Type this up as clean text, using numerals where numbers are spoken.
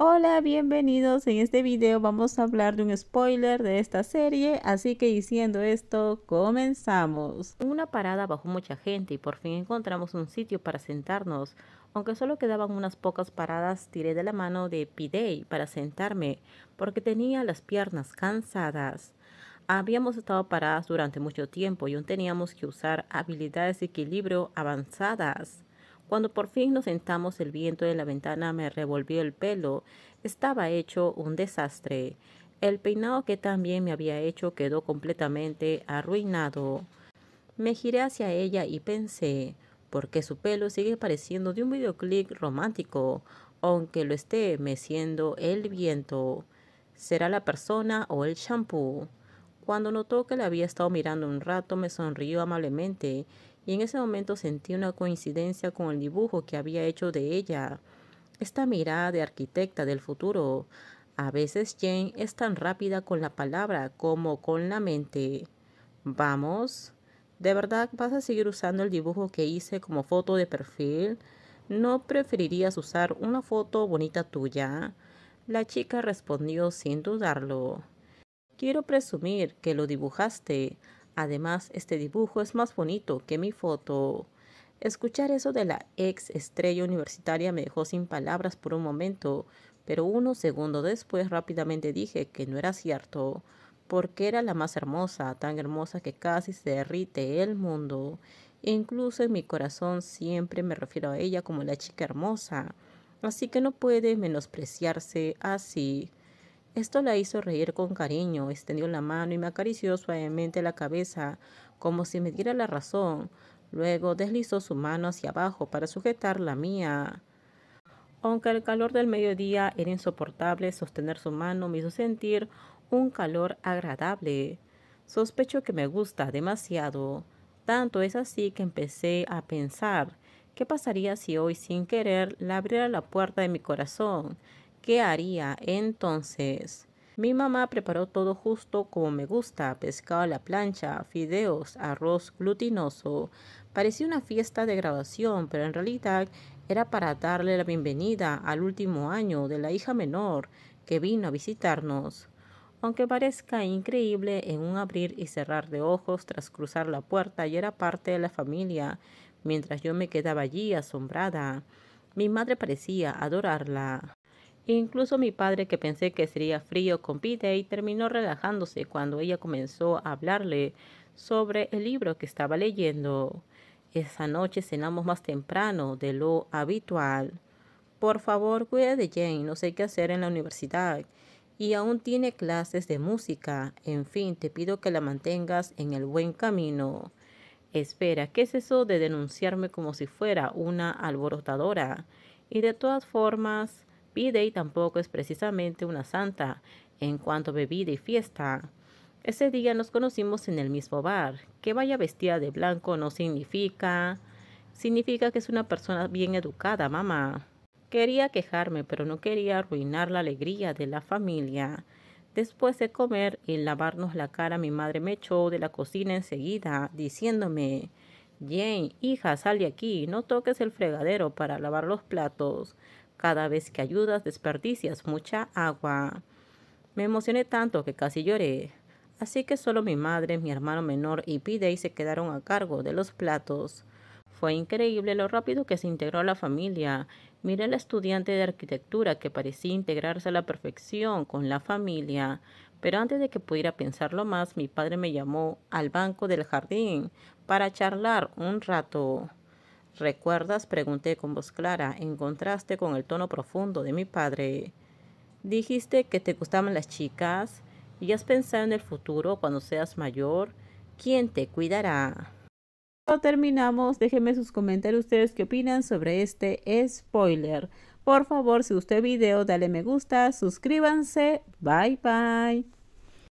Hola, bienvenidos. En este video vamos a hablar de un spoiler de esta serie, así que diciendo esto, comenzamos. En una parada bajó mucha gente y por fin encontramos un sitio para sentarnos. Aunque solo quedaban unas pocas paradas, tiré de la mano de P-Day para sentarme, porque tenía las piernas cansadas. Habíamos estado paradas durante mucho tiempo y aún teníamos que usar habilidades de equilibrio avanzadas. Cuando por fin nos sentamos, el viento de la ventana me revolvió el pelo. Estaba hecho un desastre. El peinado que también me había hecho quedó completamente arruinado. Me giré hacia ella y pensé, ¿por qué su pelo sigue pareciendo de un videoclip romántico, aunque lo esté meciendo el viento? ¿Será la persona o el shampoo? Cuando notó que la había estado mirando un rato, me sonrió amablemente y en ese momento sentí una coincidencia con el dibujo que había hecho de ella. Esta mirada de arquitecta del futuro. A veces Jane es tan rápida con la palabra como con la mente. Vamos, ¿de verdad vas a seguir usando el dibujo que hice como foto de perfil? ¿No preferirías usar una foto bonita tuya? La chica respondió sin dudarlo. Quiero presumir que lo dibujaste. Además, este dibujo es más bonito que mi foto. Escuchar eso de la ex estrella universitaria me dejó sin palabras por un momento, pero unos segundos después rápidamente dije que no era cierto, porque era la más hermosa, tan hermosa que casi se derrite el mundo. Incluso en mi corazón siempre me refiero a ella como la chica hermosa, así que no puede menospreciarse así. Esto la hizo reír con cariño, extendió la mano y me acarició suavemente la cabeza, como si me diera la razón. Luego deslizó su mano hacia abajo para sujetar la mía. Aunque el calor del mediodía era insoportable, sostener su mano me hizo sentir un calor agradable. Sospecho que me gusta demasiado. Tanto es así que empecé a pensar, ¿qué pasaría si hoy sin querer le abriera la puerta de mi corazón? ¿Qué haría entonces? Mi mamá preparó todo justo como me gusta: pescado a la plancha, fideos, arroz glutinoso. Parecía una fiesta de graduación, pero en realidad era para darle la bienvenida al último año de la hija menor que vino a visitarnos. Aunque parezca increíble, en un abrir y cerrar de ojos tras cruzar la puerta ya era parte de la familia, mientras yo me quedaba allí asombrada. Mi madre parecía adorarla. Incluso mi padre, que pensé que sería frío con P-Day, terminó relajándose cuando ella comenzó a hablarle sobre el libro que estaba leyendo. Esa noche cenamos más temprano de lo habitual. Por favor, cuida de Jane, no sé qué hacer en la universidad. Y aún tiene clases de música. En fin, te pido que la mantengas en el buen camino. Espera, ¿qué es eso de denunciarme como si fuera una alborotadora? Y de todas formas, P-Day tampoco es precisamente una santa en cuanto a bebida y fiesta. Ese día nos conocimos en el mismo bar. Que vaya vestida de blanco no significa... Significa que es una persona bien educada, mamá. Quería quejarme, pero no quería arruinar la alegría de la familia. Después de comer y lavarnos la cara, mi madre me echó de la cocina enseguida, diciéndome: Jane, hija, sal de aquí, no toques el fregadero para lavar los platos. Cada vez que ayudas desperdicias mucha agua. Me emocioné tanto que casi lloré. Así que solo mi madre, mi hermano menor y P-Day se quedaron a cargo de los platos. Fue increíble lo rápido que se integró a la familia. Miré a la estudiante de arquitectura que parecía integrarse a la perfección con la familia. Pero antes de que pudiera pensarlo más, mi padre me llamó al banco del jardín para charlar un rato. ¿Recuerdas?, pregunté con voz clara, en contraste con el tono profundo de mi padre. Dijiste que te gustaban las chicas y has pensado en el futuro cuando seas mayor. ¿Quién te cuidará? Terminamos. Déjenme sus comentarios ustedes qué opinan sobre este spoiler. Por favor, si gustó el video, dale me gusta, suscríbanse. Bye bye.